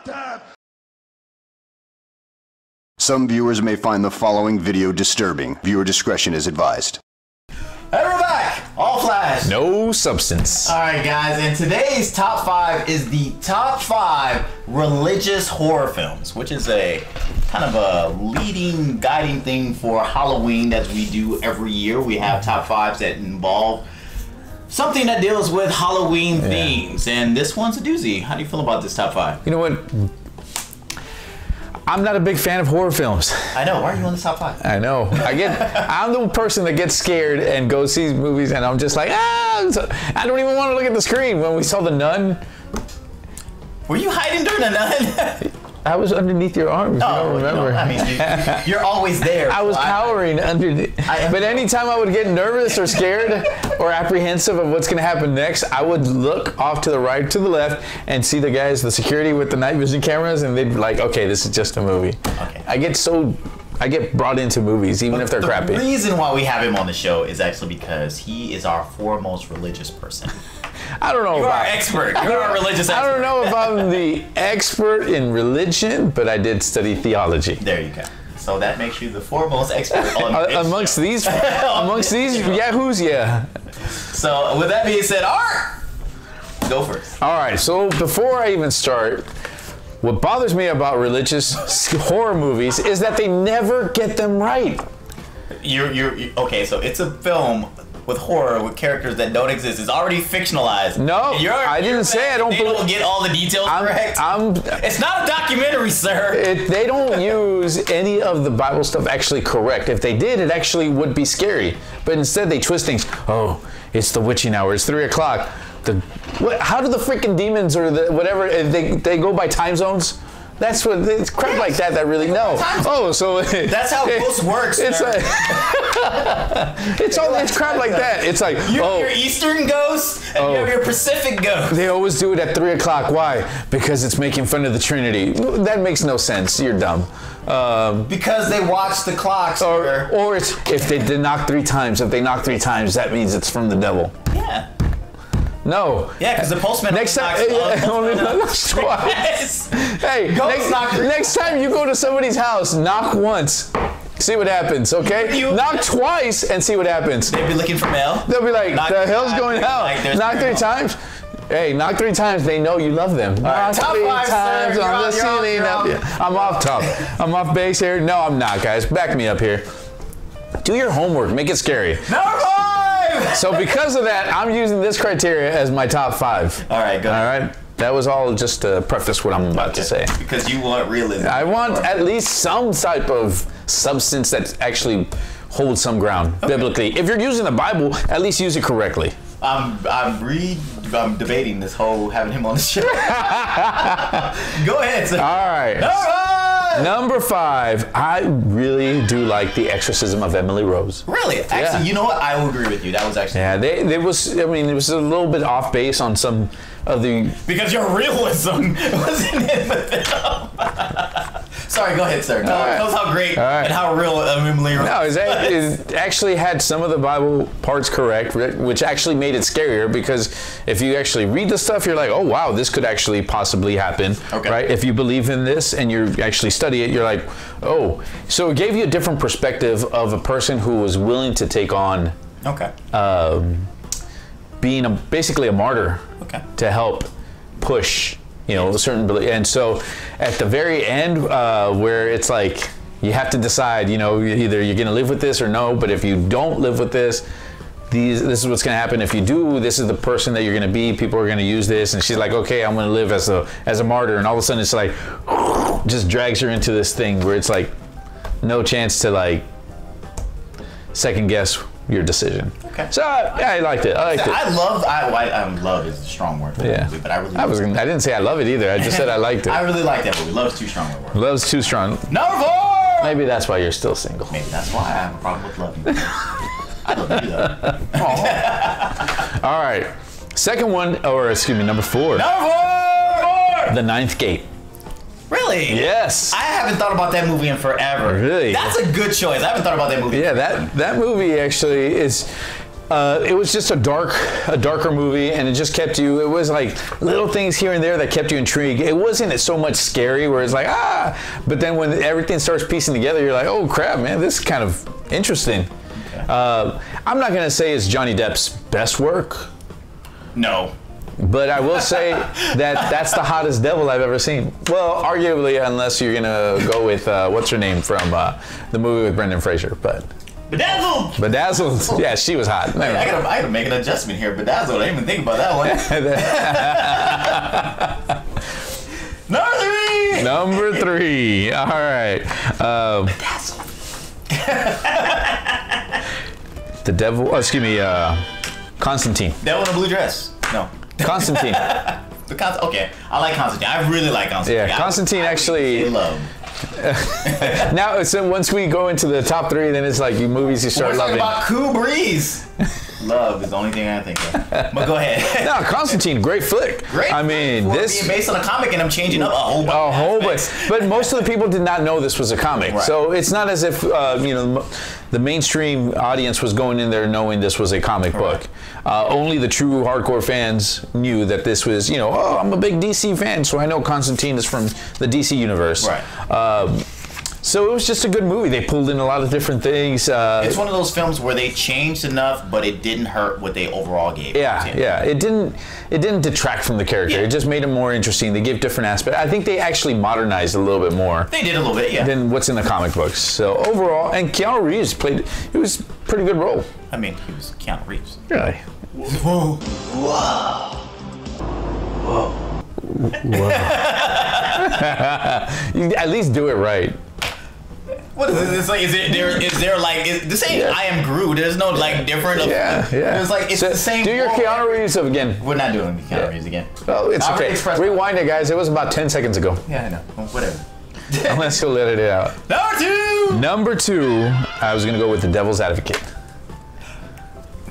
time. Some viewers may find the following video disturbing. Viewer discretion is advised. Hey, we're back! All flash. No substance. Alright guys, and today's top 5 is the top 5 religious horror films, which is a kind of a leading, guiding thing for Halloween that we do every year. We have top 5s that involve something that deals with Halloween themes, and this one's a doozy. How do you feel about this top 5? You know what? I'm not a big fan of horror films. I know. Why are you on the top 5? I know. I'm the person that gets scared and goes see movies, and I'm just like, I don't even want to look at the screen. When we saw The Nun. Were you hiding during The Nun? I was underneath your arms. You don't remember. I mean, you're always there. I was cowering underneath. But anytime I would get nervous or scared or apprehensive of what's going to happen next, I would look off to the right, to the left, and see the guys, the security with the night vision cameras, and they'd be like, okay, this is just a movie. Okay. I get brought into movies, even if they're crappy. The reason why we have him on the show is actually because he is our foremost religious person. I don't know. You're our expert. You're our religious expert. I don't know if I'm the expert in religion, but I did study theology. There you go. So that makes you the foremost expert on amongst these yahoos, yeah. So with that being said, Art, go first. All right. So before I even start, what bothers me about religious horror movies is that they never get them right. You're okay. So it's a film with horror with characters that don't exist. It's already fictionalized. No, I didn't say I don't. They don't get all the details correct. It's not a documentary, sir. They don't use any of the Bible stuff actually correct. If they did, it actually would be scary. But instead, they twist things. Oh, it's the witching hour. It's 3 o'clock. How do the freaking demons or the whatever they go by time zones? That's what it's crap like that really Oh, so that's how ghosts works. It's like it's crap like that. It's like you have your Eastern ghosts and you have your Pacific ghosts. They always do it at 3 o'clock. Why? Because it's making fun of the Trinity. That makes no sense. You're dumb. Because they watch the clocks. Or it's if they did knock 3 times. If they knock 3 times, that means it's from the devil. Yeah. No. Yeah, because the postman next time only knocks twice. Hey, next time you go to somebody's house, knock once. See what happens, okay? Knock twice and see what happens. They'll be looking for mail. They'll be like, the hell's going on? Like, knock 3 times. Hey, knock 3 times. They know you love them. Knock 3 times on the ceiling. I'm off top. I'm off base here. No, I'm not, guys. Back me up here. Do your homework. Make it scary. No. So because of that, I'm using this criteria as my top 5. All right, go ahead. All right. That was all just to preface what I'm about to say. Because you want realism. I want at least some type of substance that actually holds some ground biblically. If you're using the Bible, at least use it correctly. I'm debating this whole having him on the show. Go ahead, sir. All right. Number 5, I really do like The Exorcism of Emily Rose. Really? Actually, you know what? I will agree with you. That was actually... Yeah, it was a little bit off base on some of the... Because your realism wasn't in the film. Sorry, go ahead, sir. Tell us how great and how real Emily Rose is. No, it actually had some of the Bible parts correct, which actually made it scarier, because if you actually read the stuff, you're like, oh, wow, this could actually possibly happen, right? If you believe in this and you actually study it, you're like, oh. So it gave you a different perspective of a person who was willing to take on being basically a martyr to help push a certain belief. And so at the very end, where it's like you have to decide, either you're going to live with this or no, but if you don't live with this, this is what's going to happen. If you do, this is the person that you're going to be. People are going to use this. And she's like, okay, I'm going to live as a martyr. And all of a sudden it's like, just drags her into this thing where it's like no chance to like second guess your decision. Okay. So I liked it. I love is a strong word for that movie, but I didn't say I love it either. I just said I liked it. I really like that movie. Love's too strong a word. Love's too strong. Number 4! Maybe that's why you're still single. Maybe that's why I have a problem with loving. I love you though. All right. Second one, or excuse me, number 4. Number 4! The Ninth Gate. Really? Yes. I haven't thought about that movie in forever. Really? That's a good choice. I haven't thought about that movie. Yeah, that movie actually is. It was just a darker movie, and it just kept you. It was like little things here and there that kept you intrigued. It wasn't so much scary, where it's like but then when everything starts piecing together, you're like, oh crap, man, this is kind of interesting. Okay. I'm not gonna say it's Johnny Depp's best work. No. But I will say that that's the hottest devil I've ever seen. Well, arguably, unless you're gonna go with what's her name from the movie with Brendan Fraser, but. Bedazzled! Bedazzled? Yeah, she was hot. Wait, I gotta make an adjustment here. Bedazzled, I didn't even think about that one. Number 3. All right. Bedazzled. The devil, Constantine. Devil in a blue dress. No. Constantine. Okay, I like Constantine. I really like Constantine. Yeah, Constantine actually. I love. Now, so once we go into the top 3, then it's like movies you start loving. We're talking about Cool Breeze. Love is the only thing I think of. But go ahead. No, Constantine, great flick. Great. I mean, this being based on a comic, and I'm changing up a whole bunch. But most of the people did not know this was a comic, right. So it's not as if the mainstream audience was going in there knowing this was a comic book. Only the true hardcore fans knew that this was, I'm a big DC fan, so I know Constantine is from the DC universe. Right. So it was just a good movie. They pulled in a lot of different things. It's one of those films where they changed enough, but it didn't hurt what they overall gave. Yeah. It didn't detract from the character. Yeah. It just made him more interesting. They gave different aspects. I think they actually modernized a little bit more. They did a little bit, yeah. Than what's in the comic books. So overall, and Keanu Reeves it was a pretty good role. I mean, he was Keanu Reeves. Really? Whoa. Whoa. Whoa. Whoa. You at least do it right. What is this? Like, is there like this ain't I Am Groot? There's no like different. Yeah. It's like it's the same. Do your Keanu Reeves again. We're not doing Keanu Reeves again. Oh, it's okay. Rewind it, guys. It was about 10 seconds ago. Yeah, I know. Well, whatever. Unless you'll let it out. Number 2. I was gonna go with The Devil's Advocate.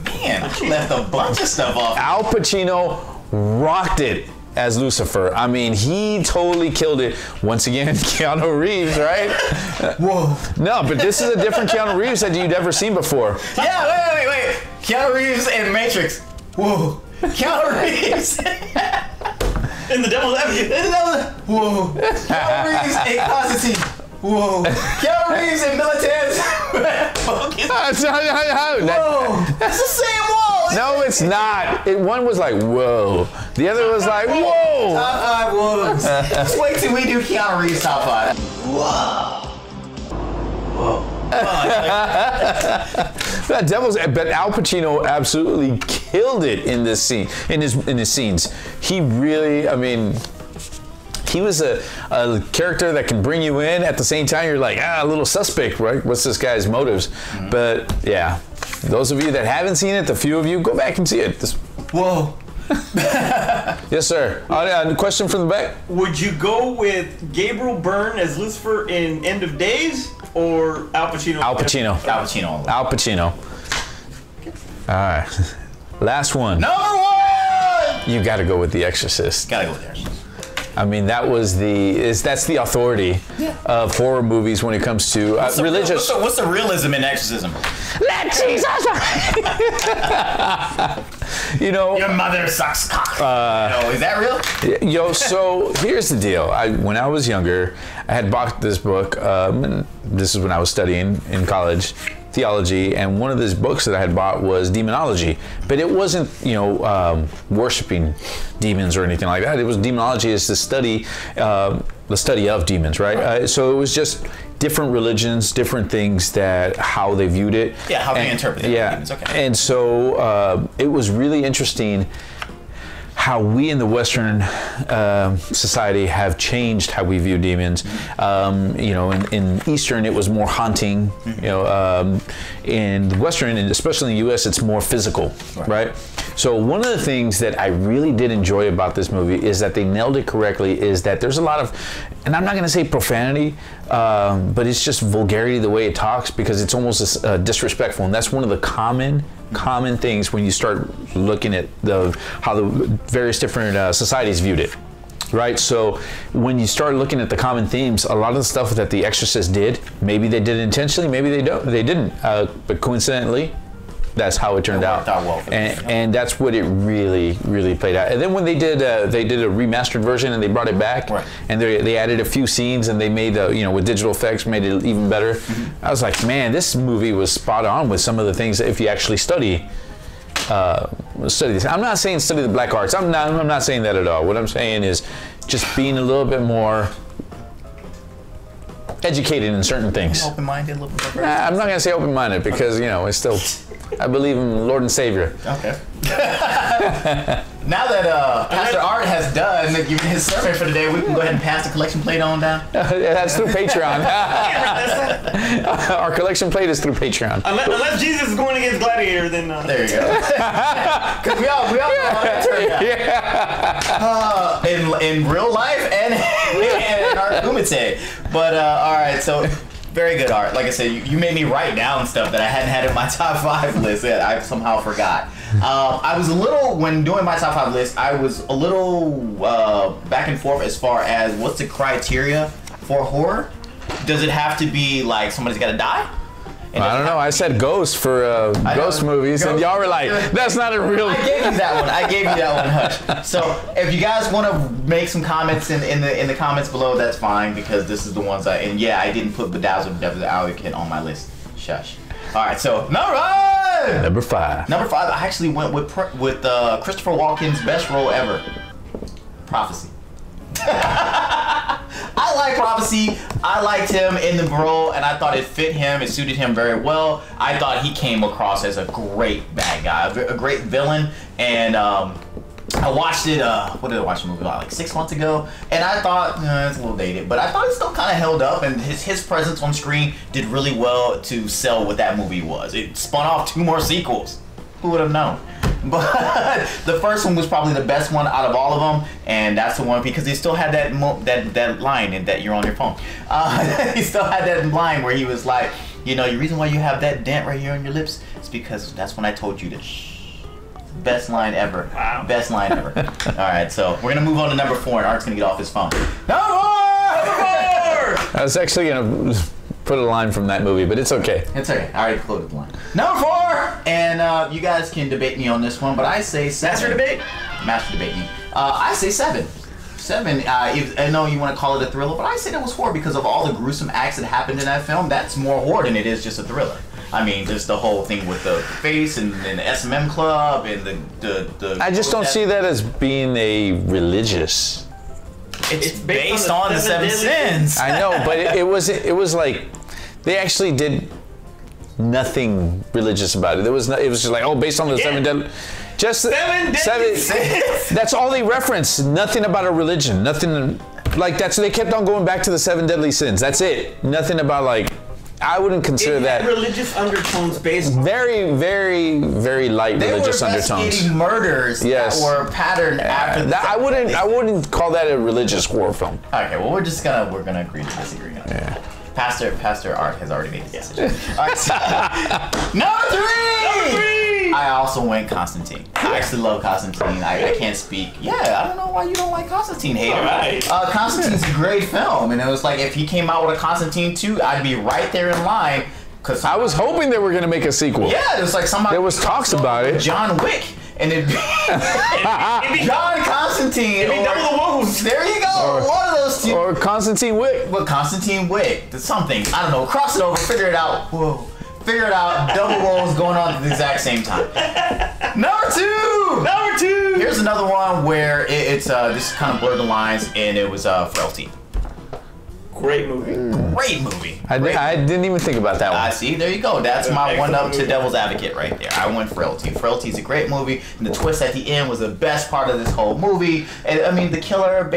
Man, I left a bunch of stuff off. Al Pacino rocked it as Lucifer. I mean, he totally killed it. Once again, Keanu Reeves, right? Whoa. No, but this is a different Keanu Reeves that you'd ever seen before. Yeah, wait. Keanu Reeves in Matrix. Whoa. Keanu Reeves. In The Devil's Advocate. Whoa. Keanu Reeves in Constantine. Whoa. Keanu Reeves in Militants. Whoa. That's the same wall. No, it's not. One was like, whoa. The other was like, whoa. Top 5 whoas. Just wait till we do Keanu Reeves top 5. Whoa. Whoa. But Al Pacino absolutely killed it in this scene, in his scenes. He really, I mean, he was a character that can bring you in. At the same time, you're like, a little suspect, right? What's this guy's motives? Mm-hmm. But yeah, those of you that haven't seen it, the few of you, go back and see it. Whoa. Yes, sir. Question from the back. Would you go with Gabriel Byrne as Lucifer in End of Days or Al Pacino? Al Pacino. Al Pacino. Al Pacino. All right. Last one. Number 1. You got to go with The Exorcist. Gotta go with The Exorcist. I mean, that's the authority of horror movies when it comes to religious. What's the realism in exorcism? Let Jesus. Your mother sucks cock. Is that real? So here's the deal. When I was younger, I had bought this book. And this is when I was studying in college. Theology, and one of these books that I had bought was demonology, but it wasn't worshiping demons or anything like that. It was demonology is the study of demons, right? So it was just different religions, different things how they viewed it. Yeah, how they interpreted demons. Okay. And so it was really interesting how we in the Western society have changed how we view demons. In Eastern, it was more haunting. In the Western, and especially in the U.S., it's more physical, right? So one of the things that I really did enjoy about this movie is that they nailed it correctly, is that there's a lot of, and I'm not going to say profanity, but it's just vulgarity the way it talks, because it's almost disrespectful, and that's one of the common things when you start looking at how the various different societies viewed it, right? So when you start looking at the common themes, a lot of the stuff that The Exorcist did, maybe they did intentionally, maybe they didn't, but coincidentally, that's how it turned out. worked out well for them. And that's what it really, really played out. And then when they did a remastered version and they brought it back, Right. and they added a few scenes and they made with digital effects made it even better. Mm-hmm. I was like, man, this movie was spot on with some of the things that if you actually study this. I'm not saying study the black arts. I'm not saying that at all. What I'm saying is just being a little bit more educated in certain things. Open-minded, a little bit. I'm not gonna say open-minded because it's still. I believe in Lord and Savior. Okay. Now that Pastor Art has done giving his sermon for the day, we can go ahead and pass the collection plate on down. That's through Patreon. Our collection plate is through Patreon. Unless Jesus is going against Gladiator, then... There you go. Because we all know how that turned out. In real life and in our Kumite. But, all right, so... Very good, Art. Like I said, you made me write down stuff that I hadn't had in my top 5 list that I somehow forgot. I was a little, when doing my top 5 list, I was a little back and forth as far as what's the criteria for horror? Does it have to be like somebody's got to die? I don't know. I said ghost for ghost movies, and y'all were like, "That's not a real." I gave you that one. Hush. So if you guys want to make some comments in the comments below, that's fine because this is the ones I didn't put Bedazzled Devil's Advocate on my list. Shush. All right. So Number 5. Number 5. I actually went with Christopher Walken's best role ever. Prophecy. I like Prophecy. I liked him in the role, and I thought it fit him. It suited him very well. I thought he came across as a great bad guy, a great villain. And I watched it. What did I watch the movie about? Like 6 months ago, and I thought it's a little dated, but I thought it still kind of held up. And his presence on screen did really well to sell what that movie was. It spun off 2 more sequels. Who would have known? But the first one was probably the best one out of all of them, and that's the one because he still had that line in that you're on your phone. He still had that line where he was like, the reason why you have that dent right here on your lips is because that's when I told you to shh. Best line ever. Wow. Best line ever. All right, so we're gonna move on to number 4, and Art's gonna get off his phone. Number 4. I was actually gonna put a line from that movie, but it's okay. It's okay. I already quoted the line. Number 4, and you guys can debate me on this one, but I say 7. Master debate me. I say 7. 7. I know you want to call it a thriller, but I say that was horror because of all the gruesome acts that happened in that film. That's more horror than it is just a thriller. I mean, just the whole thing with the face and the S&M club and the. I just don't see that as being a religious. It's based on the 7 sins. I know, but it was like they actually did nothing religious about it. It was just like based on the 7 deadly. Just 7 sins. That's all they referenced. Nothing about a religion. Nothing like that. So they kept on going back to the 7 deadly sins. That's it. Nothing about like. I wouldn't consider that religious undertones based on very, very, very light religious undertones. They were investigating murders that were patterned after the I wouldn't call that a religious horror film. Okay, well we're gonna agree to disagree on that. Pastor Art has already made his decision. All right, so, number 3. I also went Constantine. I actually love Constantine. I can't speak. Yeah, I don't know why you don't like Constantine, hater. Right. Constantine's a great film, and it was like if he came out with a Constantine 2, I'd be right there in line. Cause I was hoping they were gonna make a sequel. Yeah, there's like somebody. There was talks about it. John Wick. And it'd be John Constantine. It'd be double the woes. There you go. One of those two. Or Constantine Wick. Well, Constantine Wick. Something. I don't know. Cross it over. Figure it out. Whoa. Figure it out. Double woes going on at the exact same time. Number 2. Here's another one where it's just kind of blurred the lines, and it was Frailty. Great movie. I didn't even think about that one. See, there you go. That's my one-up to Devil's Advocate right there. I went Frailty. Frailty's a great movie, and the twist at the end was the best part of this whole movie. And I mean, the killer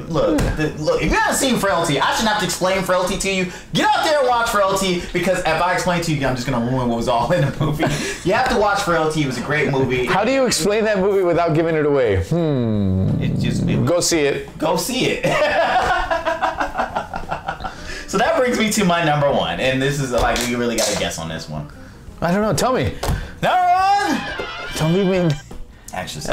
look. If you haven't seen Frailty, I shouldn't have to explain Frailty to you. Get out there and watch Frailty, because if I explain to you, I'm just gonna ruin what was all in the movie. You have to watch Frailty. It was a great movie. How do you explain that movie without giving it away? Go see it. Go see it. So that brings me to my number 1, and this is like we really got to guess on this one. I don't know. Tell me. Number 1. Don't leave me. Exorcist.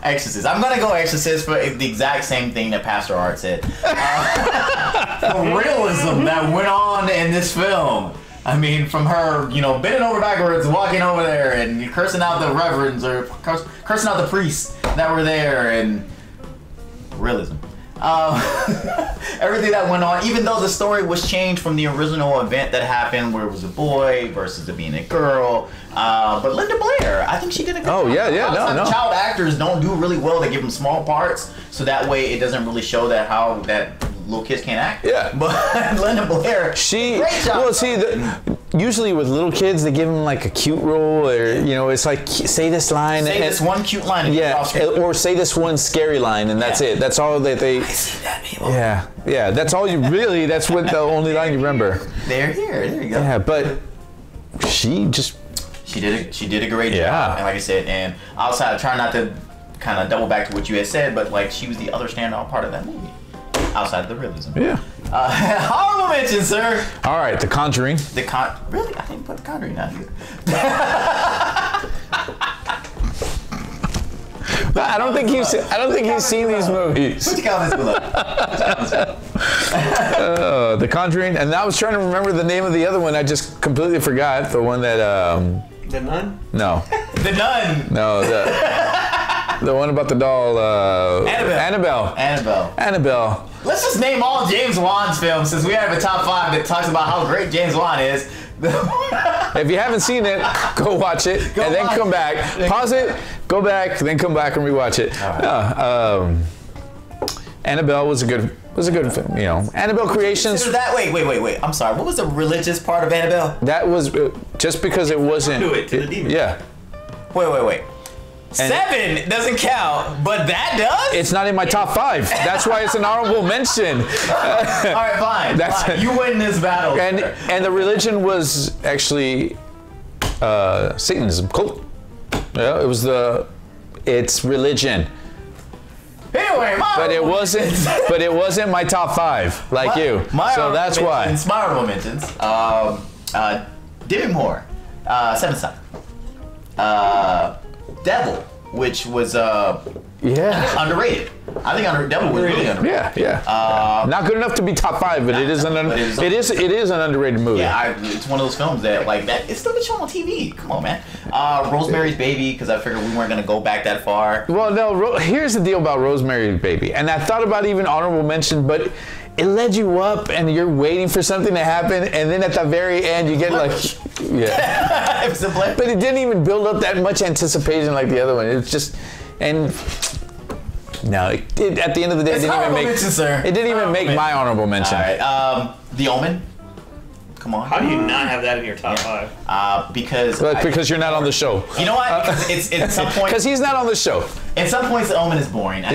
Exorcist. I'm gonna go Exorcist for the exact same thing that Pastor Art said. The realism that went on in this film. I mean, from her, you know, bending over backwards, walking over there, and cursing out the reverends or cursing out the priests that were there, and realism. Everything that went on, even though the story was changed from the original event that happened, where it was a boy versus it being a girl. But Linda Blair, I think she did a good job. No. Child actors don't do really well. They give them small parts, so that way it doesn't really show that how that little kids can't act. Yeah. But Linda Blair, great job. Well, see, usually with little kids, they give them like a cute role, or you know, it's like say this line, say this one cute line, and or say this one scary line, and that's it. That's all that they. I see that, people. Yeah. That's all you really. That's what the only line you remember. They're here. There you go. Yeah, but she did a great job, and like I said, and outside, try not to kind of double back to what you had said, but like she was the other standout part of that movie. Outside of the realism. Yeah. Honorable mention, sir. All right, The Conjuring. Really? I didn't put The Conjuring down here. I don't think he's seen these movies. What you call this below? The Conjuring, and I was trying to remember the name of the other one. I just completely forgot the one that. The Nun? No. The Nun. No, the one about the doll. Annabelle. Let's just name all James Wan's films, since we have a top 5 that talks about how great James Wan is. If you haven't seen it, go watch it, and then come back. Pause it, go back, then come back and rewatch it. Right. Annabelle was a good film, you know. Annabelle Creations. That wait. I'm sorry. What was the religious part of Annabelle? That was just because it wasn't. Do it to the demon. Yeah. Wait. 7 doesn't count, but that does? It's not in my top 5. That's why it's an honorable mention. All right, fine. You win this battle. And the religion was actually Satanism, cult. Yeah, it's religion. Anyway, but it wasn't my top 5 like you. So that's why. My honorable mentions. Demi Moore, Seven Son. Devil, which was underrated. I think Devil was really underrated. Yeah. Not good enough to be top 5, but it is an underrated movie. Yeah, it's one of those films that like that. It's still been shown on TV. Come on, man. Rosemary's Baby, because I figured we weren't gonna go back that far. Well, no. Here's the deal about Rosemary's Baby, and I thought about even honorable mention, but it led you up, and you're waiting for something to happen, and then at the very end, you get like, it was a blip. But it didn't even build up that much anticipation like the other one. It's just, and no, at the end of the day, it didn't even make my honorable mention. All right, The Omen. Come on. How do you not have that in your top 5? Because you're not on the show. You know what? It's at some point. Because he's not on the show. At some points, The Omen is boring.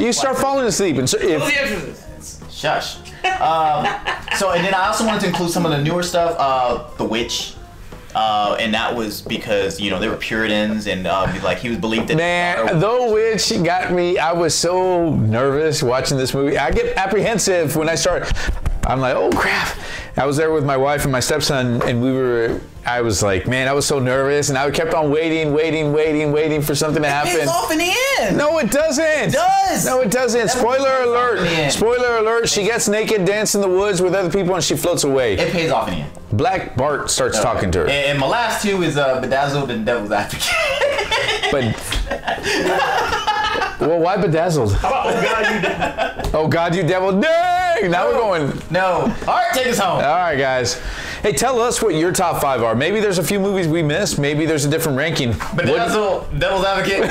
You start falling asleep, and so Shush. And then I also wanted to include some of the newer stuff. The Witch. And that was because, you know, they were Puritans, and like he was believed that. Man, The Witch got me. I was so nervous watching this movie. I get apprehensive when I start. I'm like, oh crap. I was there with my wife and my stepson, and I was like, man, I was so nervous, and I kept on waiting for something to happen. It's off in the end. No, it doesn't. It does. No, it doesn't. Spoiler alert. Spoiler alert. She gets naked, dances in the woods with other people, and she floats away. It pays off in the end. Black Bart starts talking to her. And my last 2 is Bedazzled and Devil's Advocate. Well, why Bedazzled? How about Oh God, You Devil? Oh God, You Devil. Dang! Now we're going. No. All right, take us home. All right, guys. Hey, tell us what your top 5 are. Maybe there's a few movies we missed. Maybe there's a different ranking. Bedazzled, Devil's Advocate,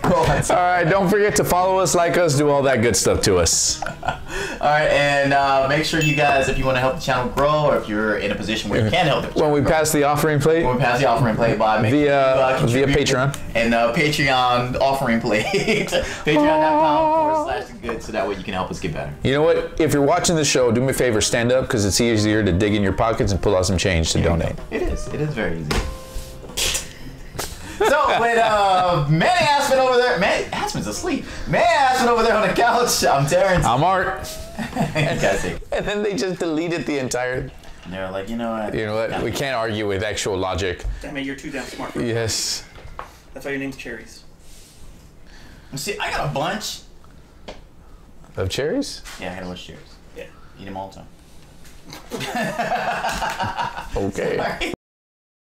All right, don't forget to follow us, like us, do all that good stuff to us. All right, and make sure you guys, if you want to help the channel grow, or if you're in a position where you can help the channel when we pass the offering plate. When we pass the offering plate by via Patreon. And Patreon offering plate. Patreon.com/good, so that way you can help us get better. You know what? If you're watching the show, do me a favor, stand up, because it's easier to dig in your pockets and pull out some change to donate. It is. It is very easy. So, with Manny Aspen over there, Manny Aspen's asleep. Manny Aspen over there on the couch. I'm Terrence. I'm Art. And then they just deleted the entire. And they're like, you know what? You know what? We can't argue with actual logic. Damn it, you're too damn smart. Yes. That's why your name's Cherries. See, I got a bunch of cherries. Yeah, I got a bunch of cherries. Eat them all the time. Okay.